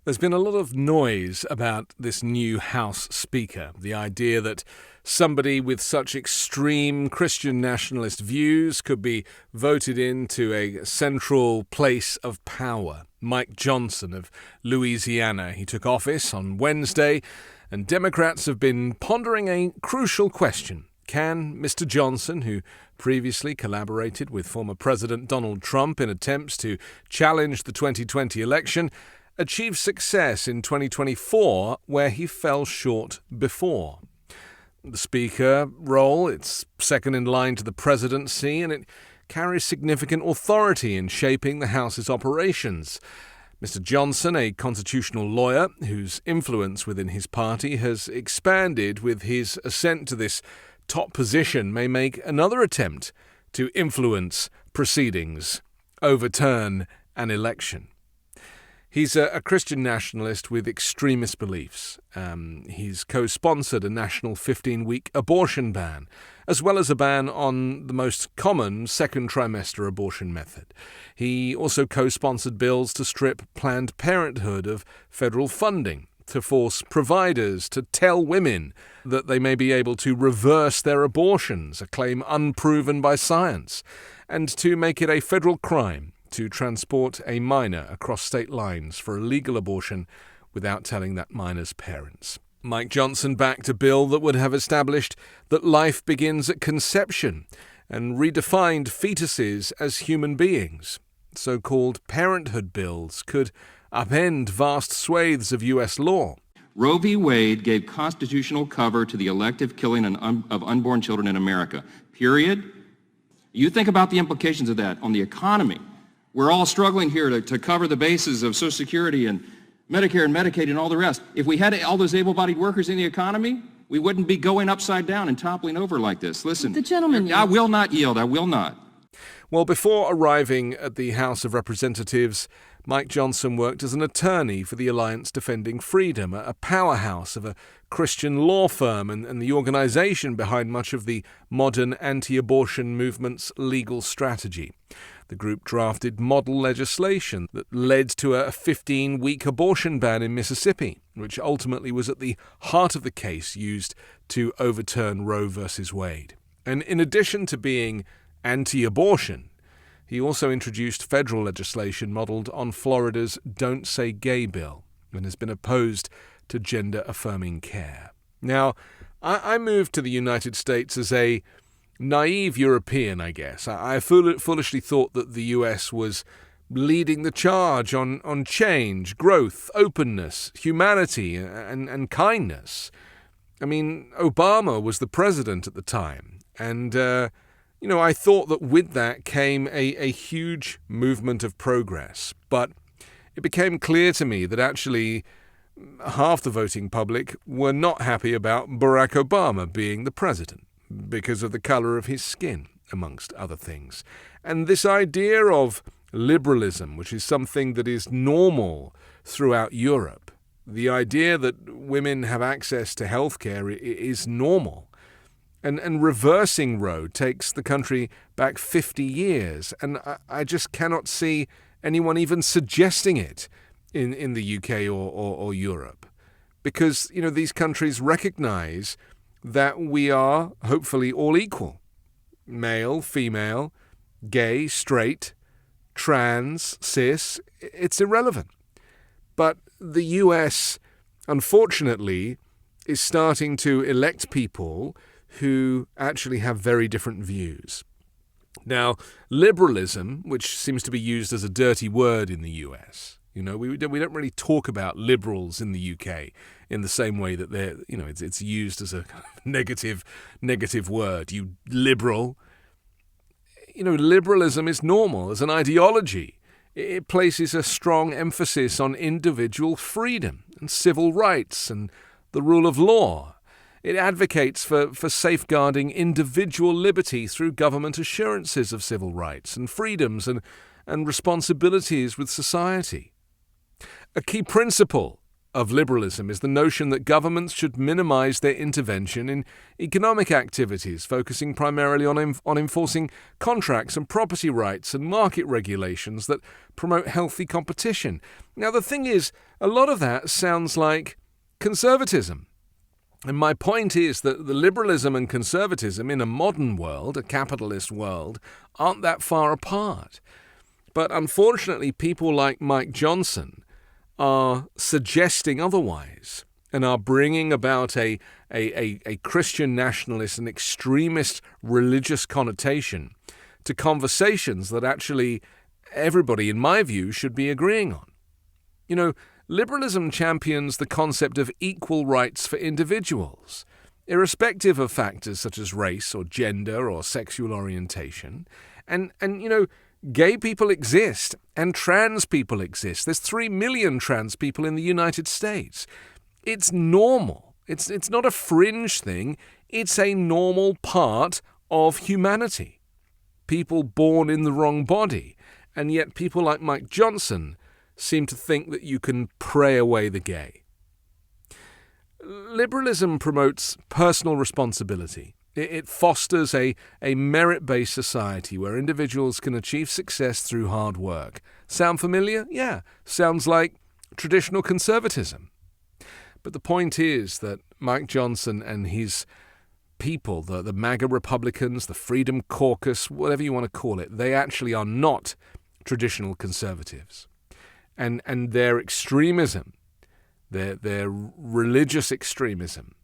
There's been a lot of noise about this new House Speaker, the idea that somebody with such extreme Christian nationalist views could be voted into a central place of power. Mike Johnson of Louisiana. He took office on Wednesday, and Democrats have been pondering a crucial question. Can Mr. Johnson, who previously collaborated with former President Donald Trump in attempts to challenge the 2020 election, achieve success in 2024 where he fell short before? The Speaker role, it's second in line to the presidency, and it carries significant authority in shaping the House's operations. Mr. Johnson, a constitutional lawyer whose influence within his party has expanded with his ascent to this top position, may make another attempt to influence proceedings, overturn an election. He's a Christian nationalist with extremist beliefs. He's co-sponsored a national 15-week abortion ban, as well as a ban on the most common second trimester abortion method. He also co-sponsored bills to strip Planned Parenthood of federal funding, to force providers to tell women that they may be able to reverse their abortions, a claim unproven by science, and to make it a federal crime to transport a minor across state lines for a legal abortion without telling that minor's parents. Mike Johnson backed a bill that would have established that life begins at conception and redefined fetuses as human beings. So-called parenthood bills could upend vast swathes of U.S. law. Roe v. Wade gave constitutional cover to the elective killing of unborn children in America, period. You think about the implications of that on the economy. We're all struggling here to cover the bases of Social Security and Medicare and Medicaid and all the rest. If we had all those able-bodied workers in the economy, we wouldn't be going upside down and toppling over like this. Listen, the gentleman, I will not yield. I will not. Well, before arriving at the House of Representatives, Mike Johnson worked as an attorney for the Alliance Defending Freedom, a powerhouse of a Christian law firm and the organization behind much of the modern anti-abortion movement's legal strategy. The group drafted model legislation that led to a 15-week abortion ban in Mississippi, which ultimately was at the heart of the case used to overturn Roe v. Wade. And in addition to being anti-abortion, he also introduced federal legislation modeled on Florida's Don't Say Gay bill and has been opposed to gender-affirming care. Now, I moved to the United States as a naive European, I guess. I foolishly thought that the US was leading the charge on change, growth, openness, humanity, and kindness. I mean, Obama was the president at the time, and I thought that with that came a huge movement of progress. But it became clear to me that actually half the voting public were not happy about Barack Obama being the president because of the color of his skin, amongst other things. And this idea of liberalism, which is something that is normal throughout Europe, the idea that women have access to healthcare is normal. And reversing Roe takes the country back 50 years, and I just cannot see anyone even suggesting it in the UK or Europe. Because, these countries recognize that we are hopefully all equal. Male, female, gay, straight, trans, cis, it's irrelevant. But the US, unfortunately, is starting to elect people who actually have very different views. Now, liberalism, which seems to be used as a dirty word in the US, we don't really talk about liberals in the UK in the same way that it's used as a negative word. You liberal. Liberalism is normal as an ideology. It places a strong emphasis on individual freedom and civil rights and the rule of law. It advocates for safeguarding individual liberty through government assurances of civil rights and freedoms and responsibilities with society. A key principle of liberalism is the notion that governments should minimize their intervention in economic activities, focusing primarily on enforcing contracts and property rights and market regulations that promote healthy competition. Now, the thing is, a lot of that sounds like conservatism. And my point is that the liberalism and conservatism in a modern world, a capitalist world, aren't that far apart. But unfortunately, people like Mike Johnson are suggesting otherwise and are bringing about a Christian nationalist and extremist religious connotation to conversations that actually everybody, in my view, should be agreeing on. You know, liberalism champions the concept of equal rights for individuals, irrespective of factors such as race or gender or sexual orientation. And you know, gay people exist and trans people exist. There's 3 million trans people in the United States. It's normal. It's not a fringe thing. It's a normal part of humanity. People born in the wrong body. And yet people like Mike Johnson seem to think that you can pray away the gay. Liberalism promotes personal responsibility. It fosters a merit-based society where individuals can achieve success through hard work. Sound familiar? Yeah, sounds like traditional conservatism. But the point is that Mike Johnson and his people, the MAGA Republicans, the Freedom Caucus, whatever you want to call it, they actually are not traditional conservatives. And their extremism, their religious extremism,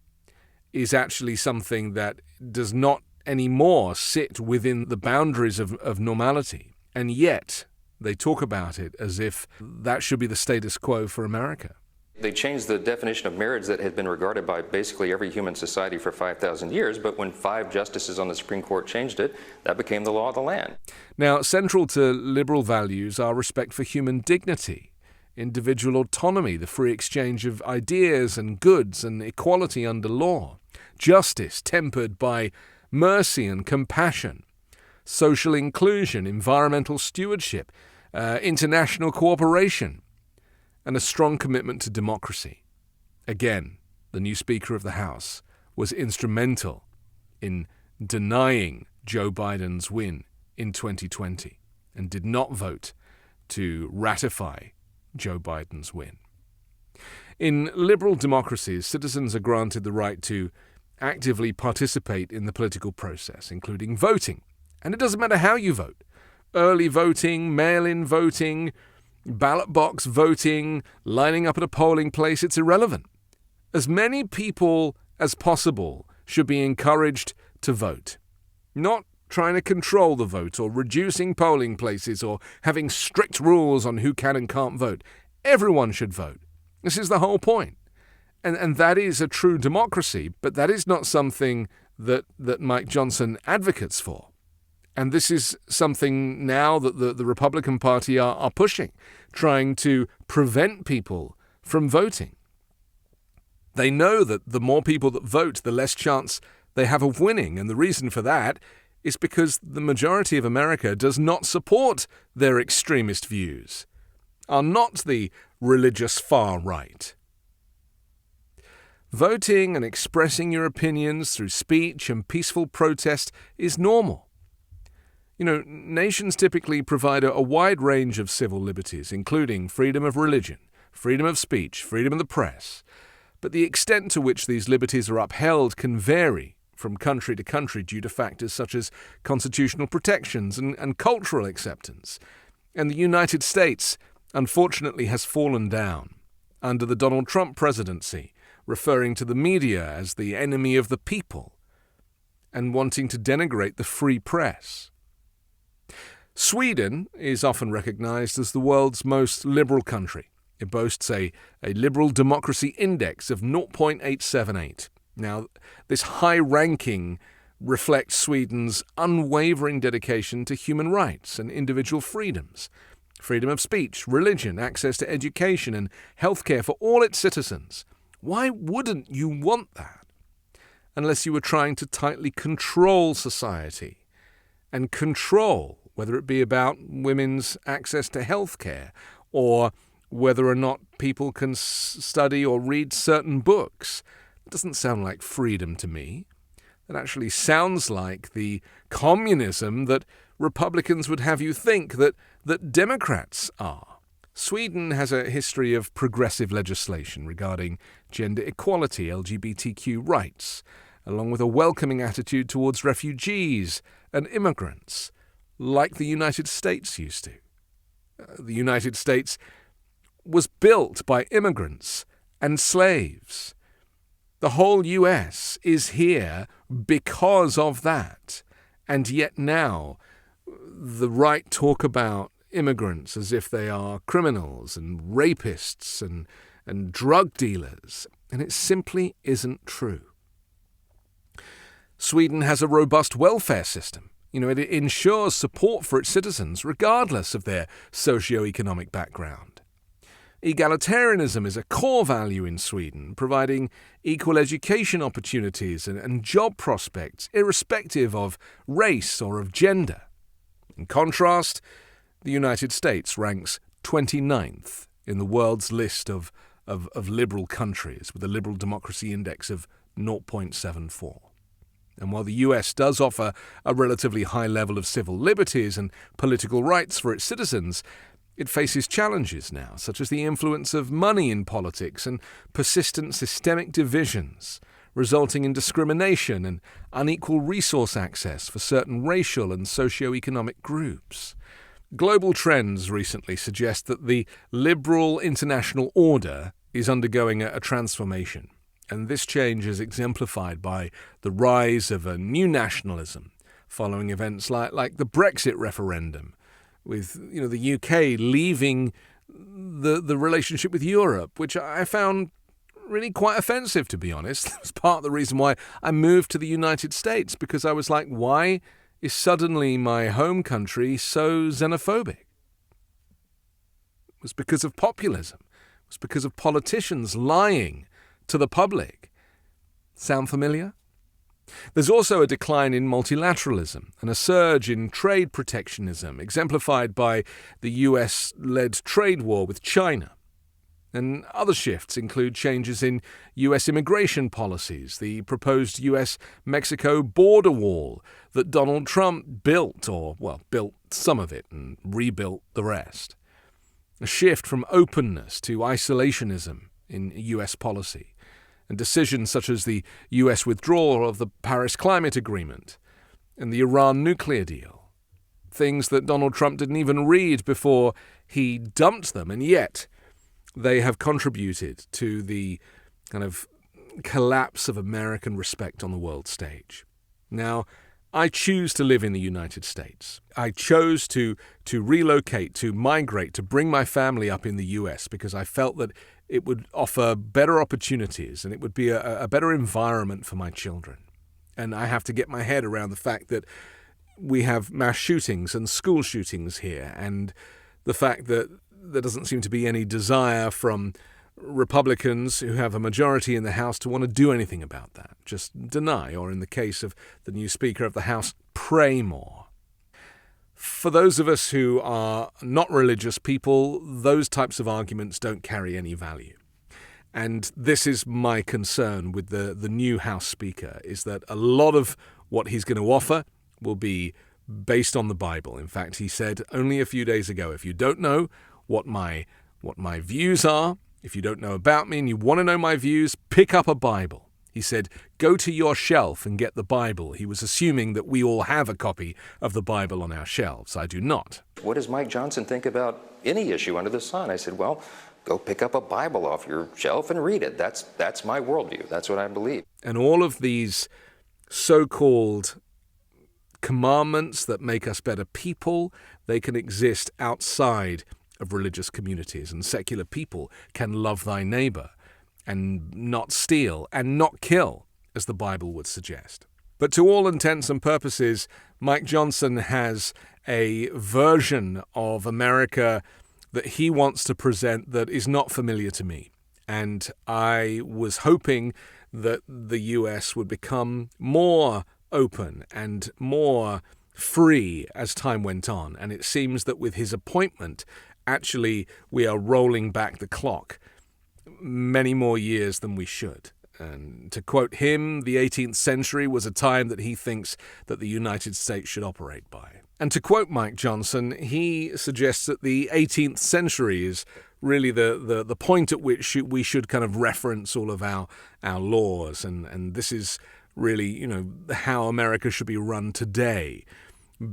is actually something that does not anymore sit within the boundaries of normality. And yet, they talk about it as if that should be the status quo for America. They changed the definition of marriage that had been regarded by basically every human society for 5,000 years, but when 5 justices on the Supreme Court changed it, that became the law of the land. Now, central to liberal values are respect for human dignity, individual autonomy, the free exchange of ideas and goods, and equality under law, justice tempered by mercy and compassion, social inclusion, environmental stewardship, international cooperation, and a strong commitment to democracy. Again, the new Speaker of the House was instrumental in denying Joe Biden's win in 2020 and did not vote to ratify Joe Biden's win. In liberal democracies, citizens are granted the right to actively participate in the political process, including voting. And it doesn't matter how you vote. Early voting, mail-in voting, ballot box voting, lining up at a polling place, it's irrelevant. As many people as possible should be encouraged to vote, not trying to control the vote or reducing polling places or having strict rules on who can and can't vote. Everyone should vote. This is the whole point. And that is a true democracy, but that is not something that Mike Johnson advocates for. And this is something now that the Republican Party are pushing, trying to prevent people from voting. They know that the more people that vote, the less chance they have of winning. And the reason for that is because the majority of America does not support their extremist views, are not the religious far right. Voting and expressing your opinions through speech and peaceful protest is normal. You know, nations typically provide a wide range of civil liberties, including freedom of religion, freedom of speech, freedom of the press. But the extent to which these liberties are upheld can vary from country to country due to factors such as constitutional protections and cultural acceptance. And the United States, unfortunately, has fallen down under the Donald Trump presidency, referring to the media as the enemy of the people and wanting to denigrate the free press. Sweden is often recognized as the world's most liberal country. It boasts a liberal democracy index of 0.878. Now, this high ranking reflects Sweden's unwavering dedication to human rights and individual freedoms, freedom of speech, religion, access to education and healthcare for all its citizens. Why wouldn't you want that? Unless you were trying to tightly control society and control, whether it be about women's access to healthcare or whether or not people can study or read certain books. It doesn't sound like freedom to me. It actually sounds like the communism that Republicans would have you think that Democrats are. Sweden has a history of progressive legislation regarding gender equality, LGBTQ rights, along with a welcoming attitude towards refugees and immigrants, like the United States used to. The United States was built by immigrants and slaves. The whole US is here because of that. And yet now, the right talk about immigrants as if they are criminals and rapists and drug dealers, and it simply isn't true. Sweden has a robust welfare system. It ensures support for its citizens regardless of their socio-economic background. Egalitarianism is a core value in Sweden, providing equal education opportunities and job prospects irrespective of race or of gender. In contrast, the United States ranks 29th in the world's list of liberal countries, with a liberal democracy index of 0.74. And while the US does offer a relatively high level of civil liberties and political rights for its citizens, it faces challenges now, such as the influence of money in politics and persistent systemic divisions, resulting in discrimination and unequal resource access for certain racial and socio-economic groups. Global trends recently suggest that the liberal international order is undergoing a transformation, and this change is exemplified by the rise of a new nationalism following events like the Brexit referendum, with the UK leaving the relationship with Europe, which I found really quite offensive, to be honest. That was part of the reason why I moved to the United States, because I was like, why is suddenly my home country so xenophobic? It was because of populism. It was because of politicians lying to the public. Sound familiar? There's also a decline in multilateralism and a surge in trade protectionism, exemplified by the US-led trade war with China. And other shifts include changes in US immigration policies, the proposed US-Mexico border wall that Donald Trump built some of it and rebuilt the rest. A shift from openness to isolationism in US policy, and decisions such as the US withdrawal of the Paris Climate Agreement and the Iran nuclear deal. Things that Donald Trump didn't even read before he dumped them, and yet they have contributed to the kind of collapse of American respect on the world stage. Now, I choose to live in the United States. I chose to relocate, to migrate, to bring my family up in the US because I felt that it would offer better opportunities and it would be a better environment for my children. And I have to get my head around the fact that we have mass shootings and school shootings here, and the fact that there doesn't seem to be any desire from Republicans who have a majority in the House to want to do anything about that. Just deny, or in the case of the new Speaker of the House, pray more. For those of us who are not religious people, those types of arguments don't carry any value. And this is my concern with the new House Speaker, is that a lot of what he's going to offer will be based on the Bible. In fact, he said only a few days ago, if you don't know what my views are, if you don't know about me and you want to know my views, pick up a Bible. He said, go to your shelf and get the Bible. He was assuming that we all have a copy of the Bible on our shelves. I do not. What does Mike Johnson think about any issue under the sun? I said, well, go pick up a Bible off your shelf and read it. That's my worldview. That's what I believe. And all of these so-called commandments that make us better people, they can exist outside of religious communities, and secular people can love thy neighbor and not steal and not kill, as the Bible would suggest. But to all intents and purposes, Mike Johnson has a version of America that he wants to present that is not familiar to me. And I was hoping that the US would become more open and more free as time went on. And it seems that with his appointment actually we are rolling back the clock many more years than we should. And to quote him, the 18th century was a time that he thinks that the United States should operate by. And to quote Mike Johnson, he suggests that the 18th century is really the point at which we should kind of reference all of our laws. And this is really, how America should be run today,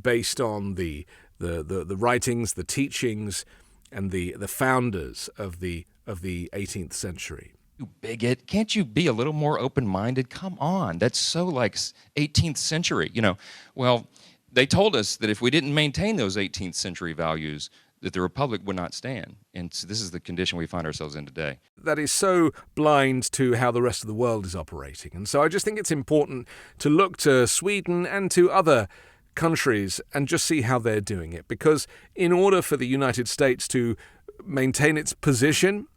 based on the writings, the teachings, and the founders of the 18th century. You bigot, can't you be a little more open-minded? Come on, that's so like 18th century. Well, they told us that if we didn't maintain those 18th century values, that the republic would not stand. And so this is the condition we find ourselves in today. That is so blind to how the rest of the world is operating. And so I just think it's important to look to Sweden and to other countries and just see how they're doing it. Because in order for the United States to maintain its position,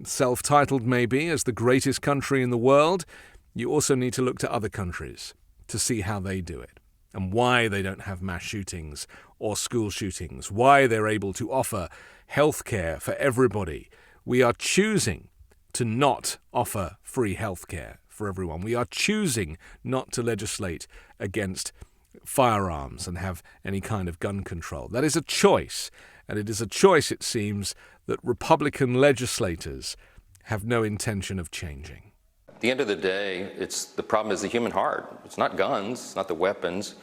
self-titled maybe, as the greatest country in the world, you also need to look to other countries to see how they do it and why they don't have mass shootings or school shootings, why they're able to offer health care for everybody. We are choosing to not offer free health care for everyone. We are choosing not to legislate against firearms and have any kind of gun control. That is a choice, and it is a choice, it seems, that Republican legislators have no intention of changing. At the end of the day, the problem is the human heart. It's not guns, it's not the weapons.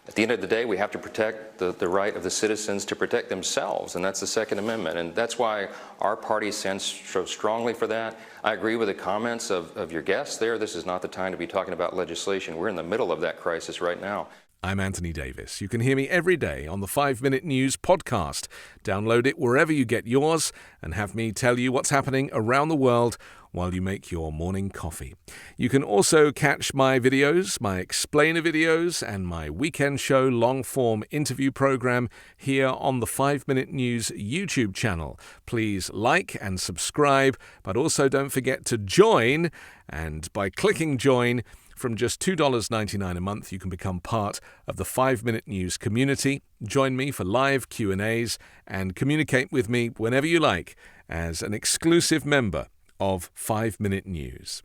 At the end of the day, we have to protect the right of the citizens to protect themselves, and that's the Second Amendment. And that's why our party stands so strongly for that. I agree with the comments of your guests there. This is not the time to be talking about legislation. We're in the middle of that crisis right now. I'm Anthony Davis. You can hear me every day on the 5 Minute News podcast. Download it wherever you get yours and have me tell you what's happening around the world while you make your morning coffee. You can also catch my videos, my explainer videos, and my weekend show long-form interview program here on the 5 Minute News YouTube channel. Please like and subscribe, but also don't forget to join. And by clicking join, from just $2.99 a month, you can become part of the 5 Minute News community. Join me for live Q&As and communicate with me whenever you like as an exclusive member of 5 Minute News.